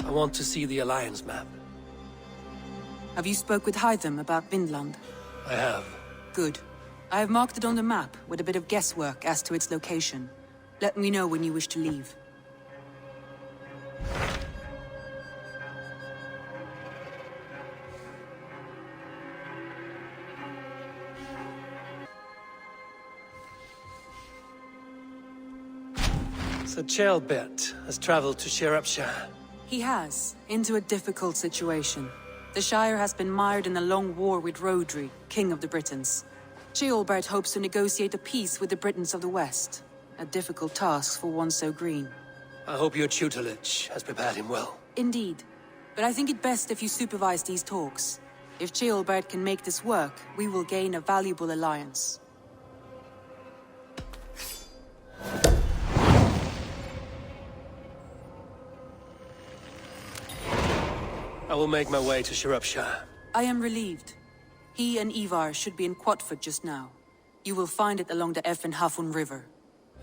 I want to see the Alliance map. Have you spoke with Hytham about Vinland? I have. Good. I have marked it on the map with a bit of guesswork as to its location. Let me know when you wish to leave. So Ceolber has traveled to Sciropscire. He has, into a difficult situation. The Shire has been mired in a long war with Rhodri, King of the Britons. Ceolber hopes to negotiate a peace with the Britons of the West. A difficult task for one so green. I hope your tutelage has prepared him well. Indeed. But I think it best if you supervise these talks. If Ceolber can make this work, we will gain a valuable alliance. I will make my way to Sciropscire. I am relieved. He and Ivar should be in Quatford just now. You will find it along the Effen Hafun River.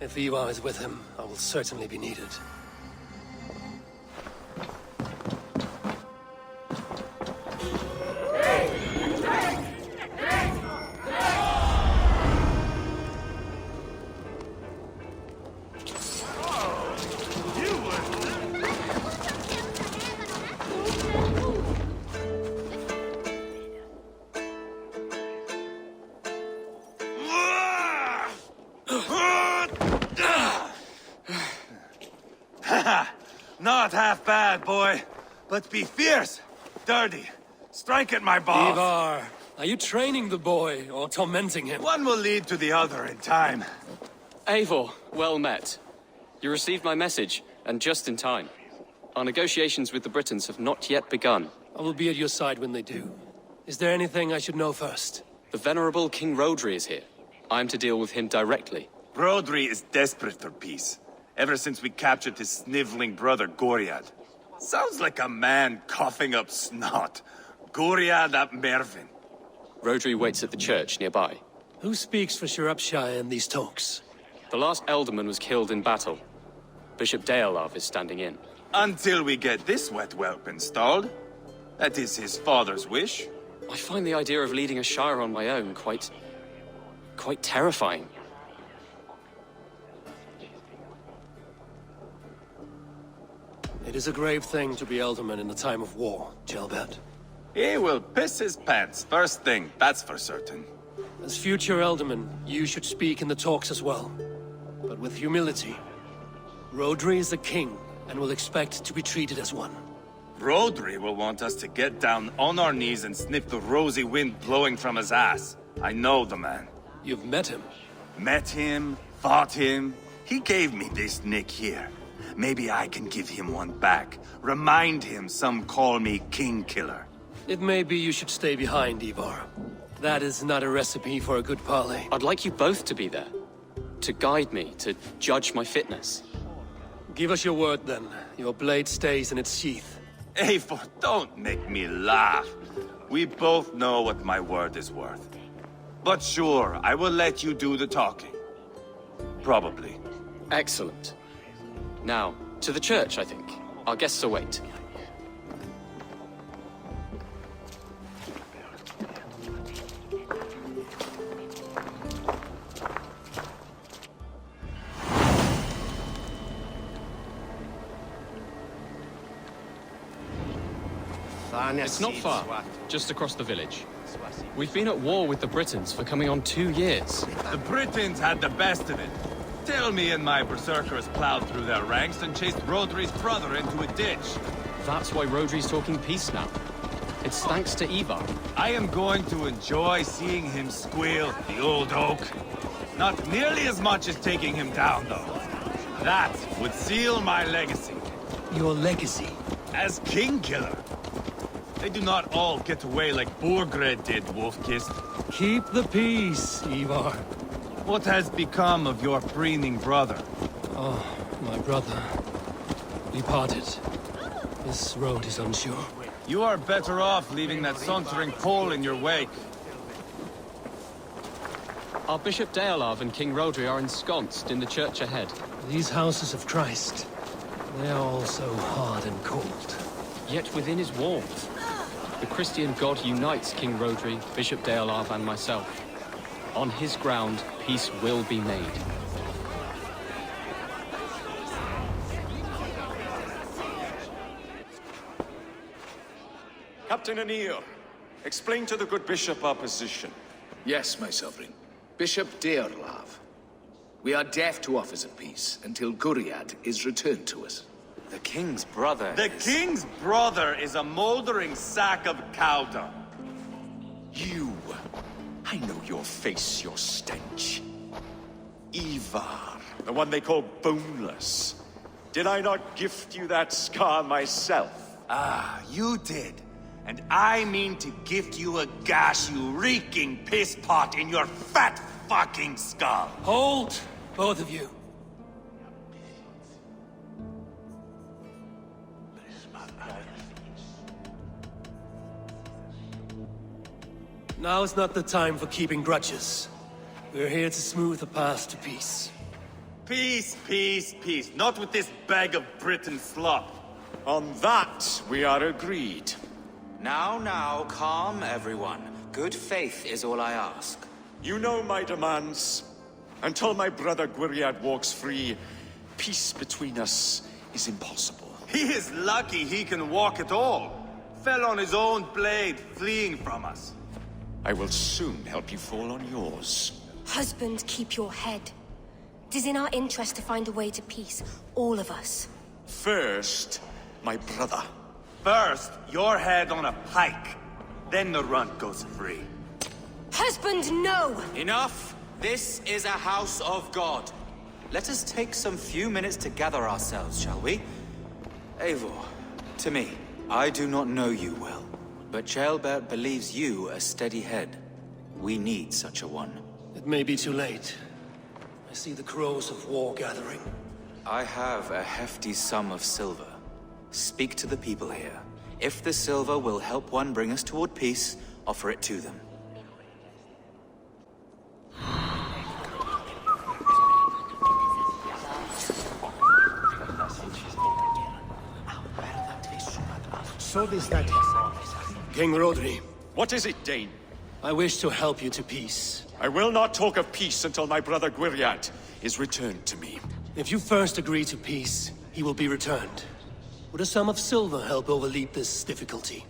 If Ivar is with him, I will certainly be needed. Not half bad, boy. But be fierce, dirty. Strike at my balls. Ivar, are you training the boy or tormenting him? One will lead to the other in time. Eivor, well met. You received my message, and just in time. Our negotiations with the Britons have not yet begun. I will be at your side when they do. Is there anything I should know first? The venerable King Rhodri is here. I am to deal with him directly. Brodri is desperate for peace. Ever since we captured his sniveling brother, Goriad. Sounds like a man coughing up snot. Goriad ap Mervin. Rhodri waits at the church nearby. Who speaks for Sciropscire in these talks? The last Elderman was killed in battle. Bishop Ceolber is standing in. Until we get this wet whelp installed. That is his father's wish. I find the idea of leading a shire on my own quite terrifying. It is a grave thing to be Elderman in a time of war, Ceolber. He will piss his pants first thing, that's for certain. As future Elderman, you should speak in the talks as well. But with humility. Rhodri is the king, and will expect to be treated as one. Rhodri will want us to get down on our knees and sniff the rosy wind blowing from his ass. I know the man. You've met him. Met him, fought him. He gave me this nick here. Maybe I can give him one back. Remind him some call me King Killer. It may be you should stay behind, Ivar. That is not a recipe for a good parley. I'd like you both to be there. To guide me, to judge my fitness. Give us your word then. Your blade stays in its sheath. Eivor, don't make me laugh. We both know what my word is worth. But sure, I will let you do the talking. Probably. Excellent. Now, to the church, I think. Our guests await. It's not far, just across the village. We've been at war with the Britons for coming on 2 years. The Britons had the best of it. Tell me and my berserkers plowed through their ranks and chased Rhodri's brother into a ditch. That's why Rhodri's talking peace now. It's thanks to Ivar. I am going to enjoy seeing him squeal, the old oak. Not nearly as much as taking him down, though. That would seal my legacy. Your legacy? As King Killer. They do not all get away like Borgred did, Wolfkist. Keep the peace, Ivar. What has become of your preening brother? Oh, my brother. We parted. This road is unsure. You are better off leaving that sauntering Pole in your wake. Our Bishop Ceolber and King Rhodri are ensconced in the church ahead. These houses of Christ, they are all so hard and cold. yet within his walls. The Christian God unites King Rodri, Bishop Ceolber, and myself. On his ground, peace will be made. Captain Anir, explain to the good bishop our position. Yes, my sovereign. Bishop Ceolber. We are deaf to offers of peace until Guriad is returned to us. The king's brother The king's brother is a moldering sack of cow dung. You! I know your face, your stench. Ivar, the one they call boneless. Did I not gift you that scar myself? Ah, you did. And I mean to gift you a gash, you reeking piss pot in your fat fucking skull. Hold, both of you. Now is not the time for keeping grudges. We're here to smooth the path to peace. Peace, peace, peace. Not with this bag of Britain slop. On that, we are agreed. Now, calm everyone. Good faith is all I ask. You know my demands. Until my brother Guriad walks free, peace between us is impossible. He is lucky he can walk at all. Fell on his own blade, fleeing from us. I will soon help you fall on yours. Husband, keep your head. It is in our interest to find a way to peace, all of us. First, my brother. First, your head on a pike. Then the runt goes free. Husband, no! Enough! This is a house of God. Let us take some few minutes to gather ourselves, shall we? Eivor, to me, I do not know you well, but Ceolber believes you a steady head. We need such a one. It may be too late. I see the crows of war gathering. I have a hefty sum of silver. Speak to the people here. If the silver will help one bring us toward peace, offer it to them. King Rodri, What is it, Dane? I wish to help you to peace. I will not talk of peace until my brother Guriad is returned to me. If you first agree to peace, he will be returned. Would a sum of silver help overleap this difficulty?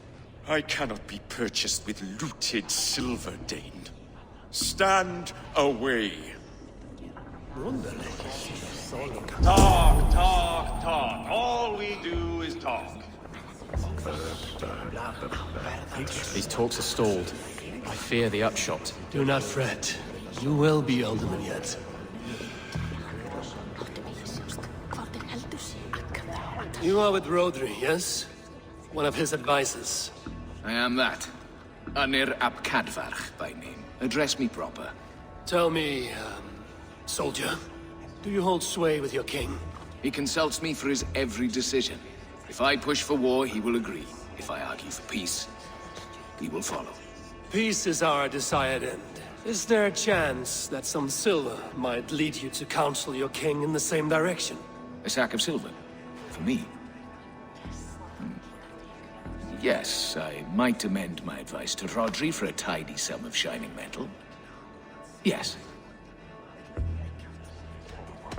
I cannot be purchased with looted silver, Dane. Stand away. Talk. All we do is talk. These talks are stalled. I fear the upshot. Do not fret. You will be Alderman yet. You are with Rodri, yes? One of his advisors. I am that. Anir ap Cadfarch by name. Address me proper. Tell me, soldier, do you hold sway with your king? He consults me for his every decision. If I push for war, he will agree. If I argue for peace, he will follow. Peace is our desired end. Is there a chance that some silver might lead you to counsel your king in the same direction? A sack of silver? For me? Yes, I might amend my advice to Rodri for a tidy sum of shining metal. Yes.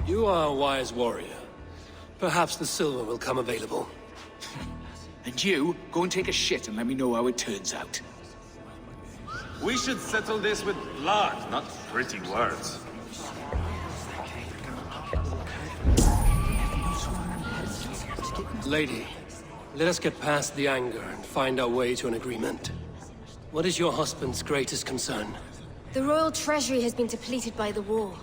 You are a wise warrior. Perhaps the silver will come available. And you, go and take a shit and let me know how it turns out. We should settle this with blood, not pretty words. Lady, let us get past the anger and find our way to an agreement. What is your husband's greatest concern? The royal treasury has been depleted by the war.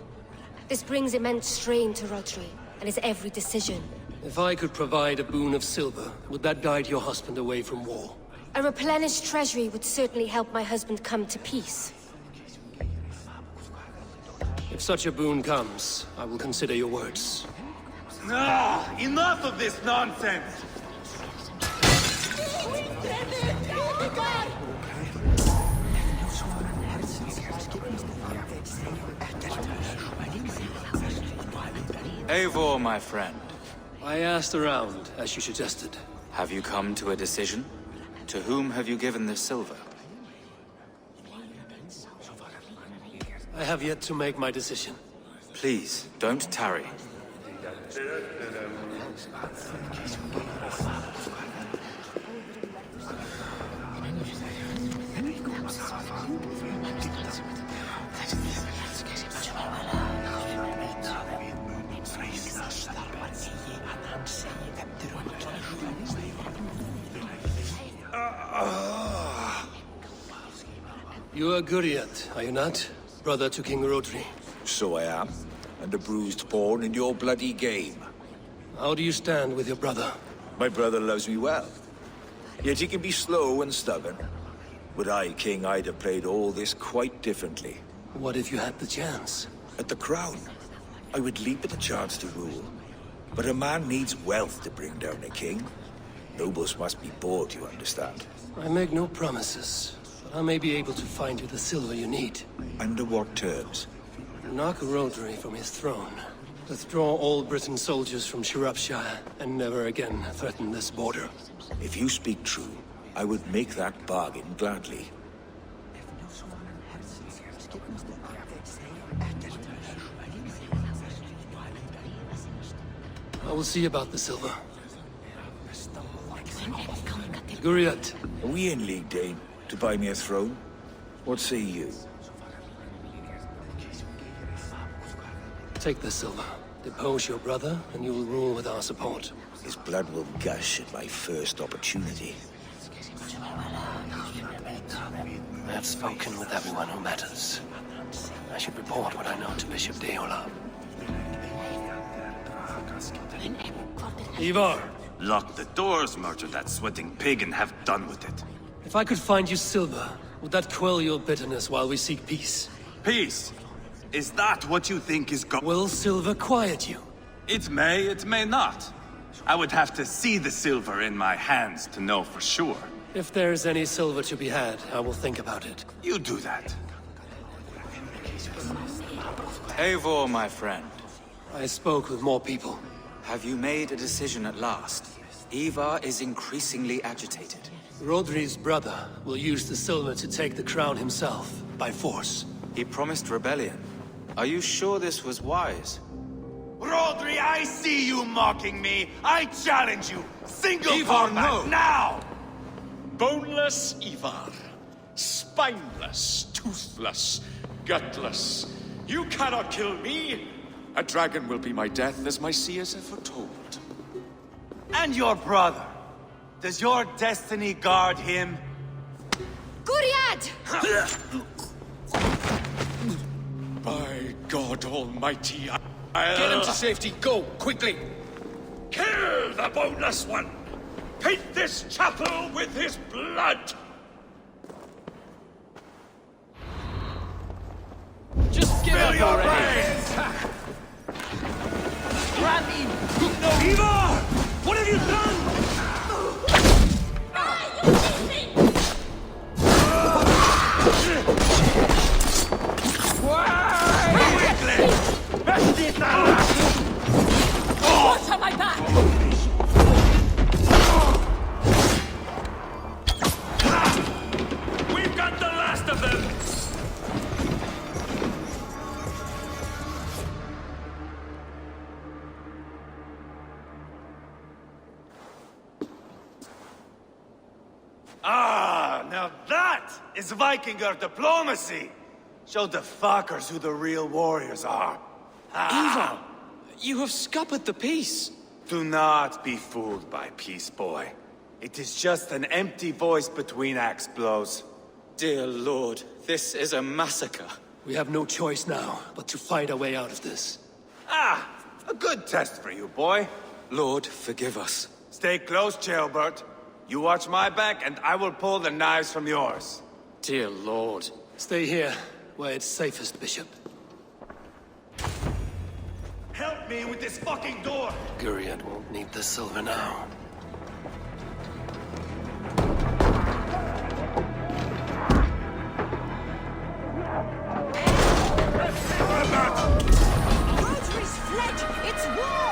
This brings immense strain to Rodri and his every decision. If I could provide a boon of silver, would that guide your husband away from war? A replenished treasury would certainly help my husband come to peace. If such a boon comes, I will consider your words. Ah, enough of this nonsense! Eivor, my friend. I asked around, as you suggested. Have you come to a decision? To whom have you given this silver? I have yet to make my decision. Please, don't tarry. You are Guriat, are you not? Brother to King Rodri. So I am, and a bruised pawn in your bloody game. How do you stand with your brother? My brother loves me well. Yet he can be slow and stubborn. Were I king, I'd have played all this quite differently. What if you had the chance? At the crown, I would leap at the chance to rule. But a man needs wealth to bring down a king. Nobles must be bought, you understand. I make no promises, but I may be able to find you the silver you need. Under what terms? Knock Rodri from his throne. Withdraw all Britain soldiers from Sciropscire, and never again threaten this border. If you speak true, I would make that bargain gladly. I will see about the silver. Guriat. Are we in league, Dane, to buy me a throne? What say you? Take the silver. Depose your brother, and you will rule with our support. His blood will gush at my first opportunity. I have spoken with everyone who matters. I should report what I know to Bishop Deola. Ivar! Lock the doors, murder that sweating pig, and have done with it. If I could find you silver, would that quell your bitterness while we seek peace? Peace? Is that what you think is Will silver quiet you? It may not. I would have to see the silver in my hands to know for sure. If there's any silver to be had, I will think about it. You do that. Eivor, my friend. I spoke with more people. Have you made a decision at last? Ivar is increasingly agitated. Rodri's brother will use the silver to take the crown himself, by force. He promised rebellion. Are you sure this was wise? Rodri, I see you mocking me. I challenge you. Single Ivar, combat no. now! Boneless Ivar. Spineless, toothless, gutless. You cannot kill me! A dragon will be my death, as my seers have foretold. And your brother. Does your destiny guard him? Guriad! By God Almighty, Get him to safety, go, quickly! kill the boneless one! Paint this chapel with his blood! Just give up already! Ivar! What have you done? What's on my back? We've got the last of them! Ah, now that is Vikinger diplomacy! Show the fuckers who the real warriors are. Ivar! You have scuppered the peace! Do not be fooled by peace, boy. It is just an empty voice between axe blows. Dear Lord, this is a massacre. We have no choice now, but to fight our way out of this. Ah, a good test for you, boy. Lord, forgive us. Stay close, Ceolber. You watch my back, and I will pull the knives from yours. Dear Lord. Stay here, where it's safest, Bishop. Help me with this fucking door! Guriad won't need the silver now. Rodri's fled! It's war!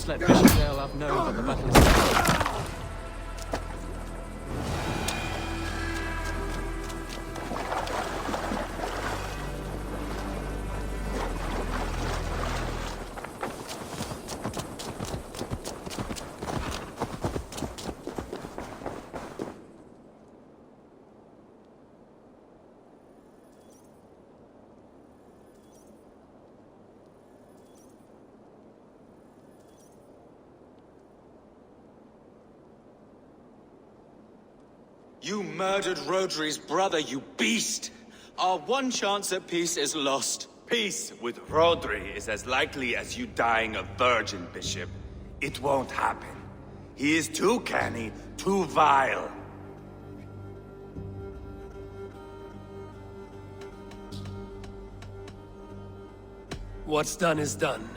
Let Bishop Ceolber know that the battle is over. You murdered Rodri's brother, you beast! Our one chance at peace is lost. Peace with Rodri is as likely as you dying a virgin, Bishop. It won't happen. He is too canny, too vile. What's done is done.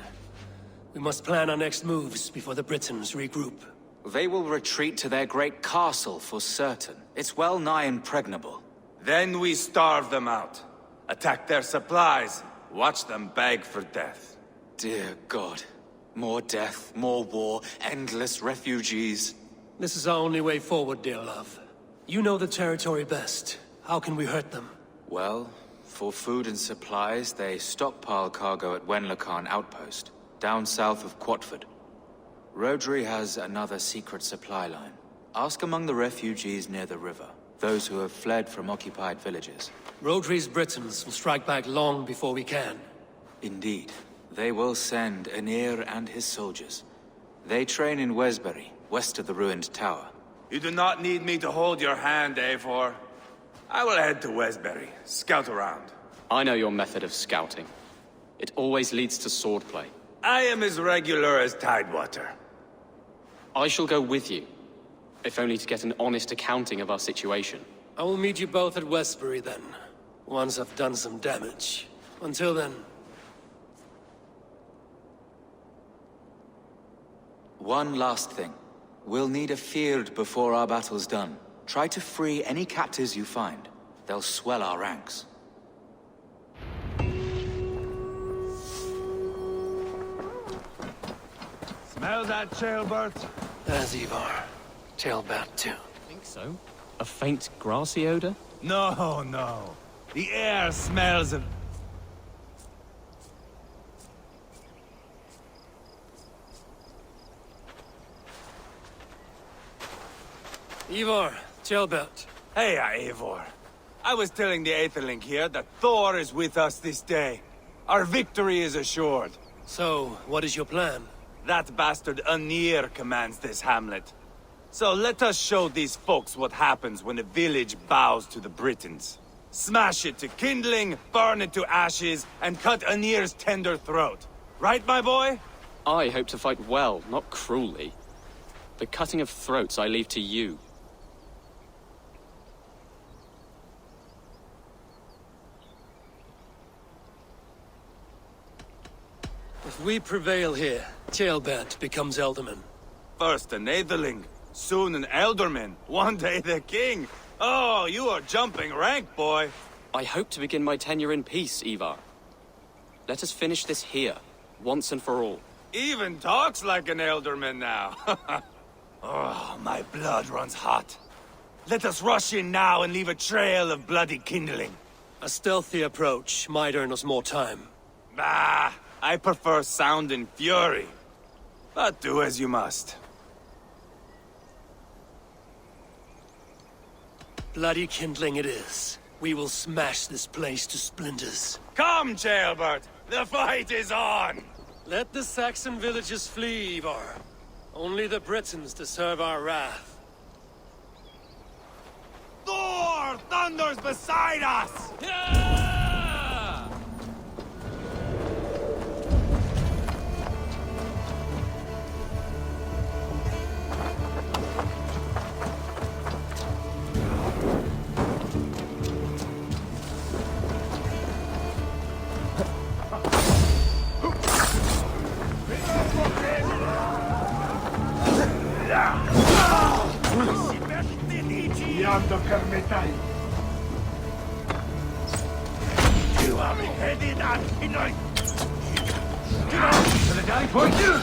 We must plan our next moves before the Britons regroup. They will retreat to their great castle for certain. It's well nigh impregnable. Then we starve them out. Attack their supplies. Watch them beg for death. Dear God. More death, more war, endless refugees. This is our only way forward, dear love. You know the territory best. How can we hurt them? Well, for food and supplies, they stockpile cargo at Wenlocan Outpost, down south of Quatford. Rodri has another secret supply line. Ask among the refugees near the river, those who have fled from occupied villages. Rodri's Britons will strike back long before we can. Indeed. They will send Aenir and his soldiers. They train in Wesbury, west of the ruined tower. You do not need me to hold your hand, Eivor. I will head to Wesbury, scout around. I know your method of scouting. It always leads to swordplay. I am as regular as Tidewater. I shall go with you, if only to get an honest accounting of our situation. I will meet you both at Westbury then, once I've done some damage. Until then... One last thing. We'll need a field before our battle's done. Try to free any captives you find. They'll swell our ranks. Smell that, Ceolber? There's Ivar. Tailbat too. Think so? A faint grassy odor? No, no. The air smells of... Ivar, Tailbat. Hey, Eivor. I was telling the Aetherling here that Thor is with us this day. Our victory is assured. So, what is your plan? That bastard Anir commands this hamlet. So let us show these folks what happens when a village bows to the Britons. Smash it to kindling, burn it to ashes, and cut Anir's tender throat. Right, my boy? I hope to fight well, not cruelly. The cutting of throats I leave to you. If we prevail here, Ceolber becomes Elderman. First an Aetheling, soon an Elderman, one day the king. Oh, you are jumping rank, boy. I hope to begin my tenure in peace, Ivar. Let us finish this here, once and for all. Even talks like an Elderman now. Oh, my blood runs hot. Let us rush in now and leave a trail of bloody kindling. A stealthy approach might earn us more time. Bah, I prefer sound and fury. But do as you must. Bloody kindling it is. We will smash this place to splinters. Come, Ceolbert! The fight is on! Let the Saxon villages flee, Ivar. Only the Britons deserve our wrath. Thor thunders beside us! Iando permetai. You are beheaded and tonight. Get on to the die for you.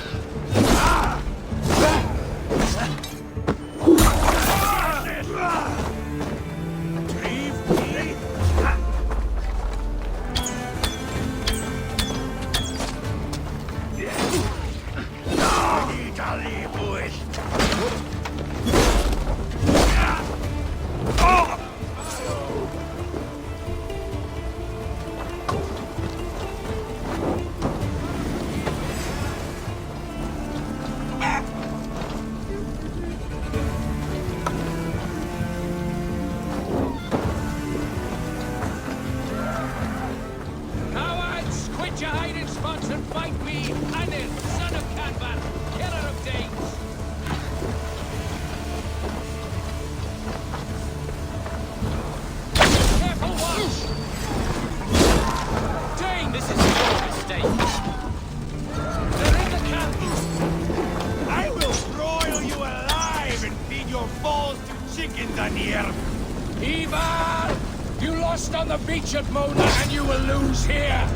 Ivar! You lost on the beach at Mona, and you will lose here!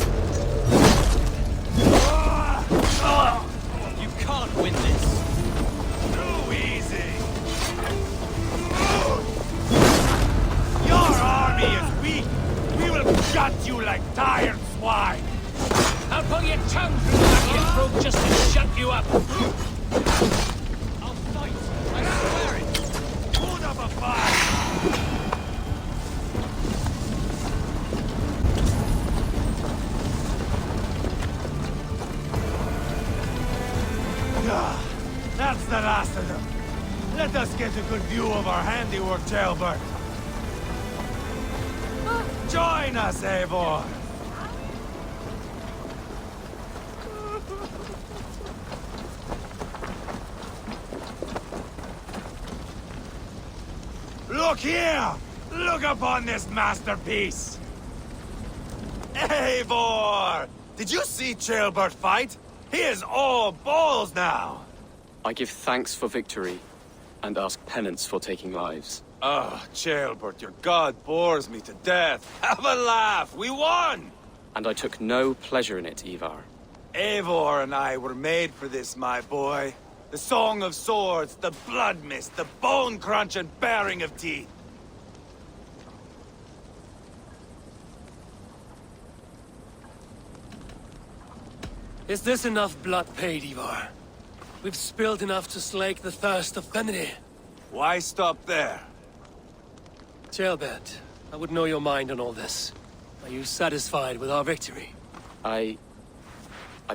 You can't win this. Too easy! Your army is weak! We will gut you like tired swine! I'll pull your tongue through the back of your throat just to shut you up! I'll fight. I swear it. Put up a fight! That's the last of them. Let us get a good view of our handiwork, Ceolber. Join us, Eivor! Look here! Look upon this masterpiece! Eivor! Did you see Ceolbert fight? He is all balls now! I give thanks for victory, and ask penance for taking lives. Oh, Ceolbert, your god bores me to death. Have a laugh! We won! And I took no pleasure in it, Ivar. Eivor and I were made for this, my boy. The song of swords, the blood mist, the bone crunch and baring of teeth. Is this enough blood paid, Ivar? We've spilled enough to slake the thirst of Fenrir. Why stop there? Ceolber, I would know your mind on all this. Are you satisfied with our victory? I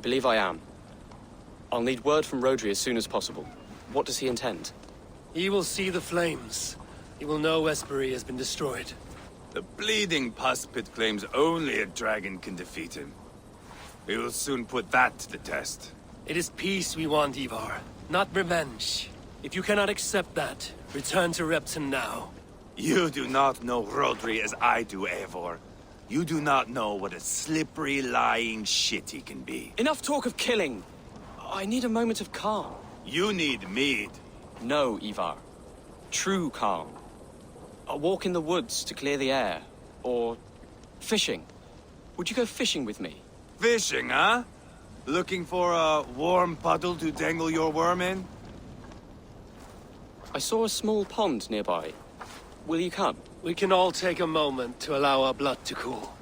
believe I am. I'll need word from Rodri as soon as possible. What does he intend? He will see the flames. He will know Espery has been destroyed. The bleeding pus pit claims only a dragon can defeat him. We will soon put that to the test. It is peace we want, Ivar, not revenge. If you cannot accept that, return to Repton now. You do not know Rodri as I do, Eivor. You do not know what a slippery, lying shit he can be. Enough talk of killing! I need a moment of calm. You need mead. No, Ivar. True calm. A walk in the woods to clear the air. Or fishing. Would you go fishing with me? Fishing, huh? Looking for a warm puddle to dangle your worm in? I saw a small pond nearby. Will you come? We can all take a moment to allow our blood to cool.